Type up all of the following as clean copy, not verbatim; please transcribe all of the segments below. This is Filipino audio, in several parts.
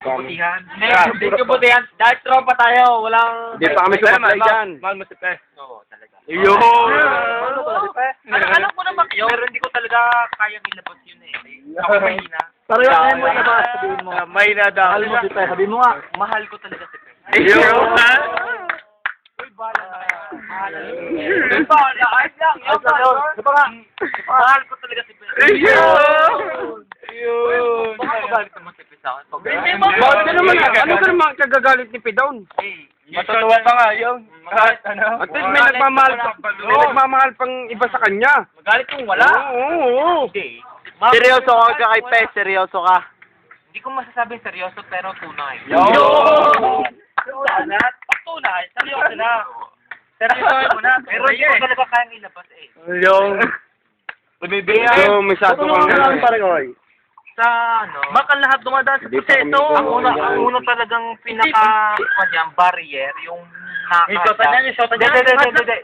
Kabutihan. Hindi kabutihan. Dahil tropa tayo, walang... Hindi pa kami sumablay dyan. Mahal mo si Pe. Oo, talaga. Yun! Alam ko naman yun. Pero hindi ko talaga kayang ilabas yun eh. Ako mahina. Pero yung ayaw mo na ba, sabihin mo. Mahina daw. Mahal mo si Pe, sabihin mo nga. Mahal ko talaga si Pe. Yun! Uy, bahala na yan. Bahala na yan. Bahala, ayos lang. Mahal ko talaga si Pe. Yun! Yun! Baka magalit naman si Pe sa akin. Bakit ka naman? Ano ka naman kagagalit ni Pidawn? Eh, Matutuwa pa nga yun. At least may nagmamahal pang iba sa kanya. magalit kung wala. Oo. Hindi. Seryoso ka kay Pe, seryoso ka. Hindi ko masasabing seryoso pero tunay. Yo! Tunay? Tunay? Seryoso na. Seryoso mo na. Pero hindi ko talaga kayang ilabas eh. Yung... Yo, masyado kang... Sa ano? Baka lahat dumadaan sa Hindi pa kami proseso. Ang una talagang kanyang barrier, yung Yung shota niya, yung shota niya. Hindi.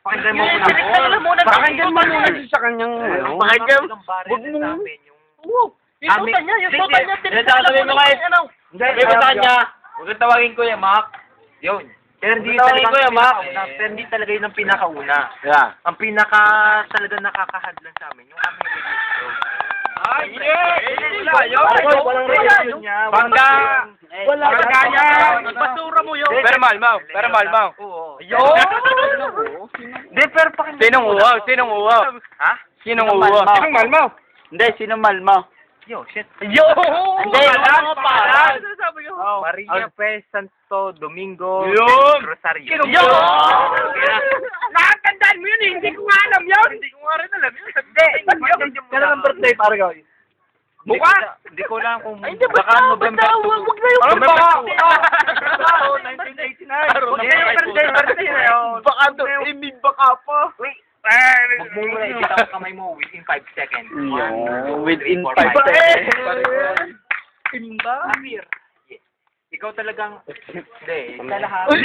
Pakinggan mo muna. Pakinggan mo muna. Pakinggan mo muna sa kanyang... ano. Pakinggan. Wag mo. Yung shota niya, yung shota niya. Sasabihin mo kayo. Hindi, basahin niya. Huwag kang tawagin ko yan, Mac. Yun. Pero hindi talaga yun ang pinakauna. Yeah. Ang pinaka talaga nakakahadlan sa amin, yung aming relasyon. Ay, Walang relasyon niya. Bangga! Wala Bangga niya! Basura mo yun. Pero malmaw. Oo. Hindi, pero pakinggan. Sinong uwaw? Ha? Sinong uwaw? Sinong malmaw? Hindi, sino malmo? Yo, shit. Yo! Hindi, Pangalan, mga pangalan. Maria Pe Santo Domingo Yun! Rosario. Yo! Nakatandaan mo yun eh! Hindi ko nga alam yun! Hindi ko nga rin alam yun. Hindi. Kailan ang birthday, para gawin? Buka! Hindi ko alam kung Ay, hindi, baka basta, November basta, 2. wag na yung Ano ba? Oo, 1989. Huwag na yung birthday na yun. Baka doon, may baka pa. Huwag mo muna ikita ang kamay mo within 5 seconds. Within 5 5 seconds. Amir. Ikaw talagang... Hindi. Uy,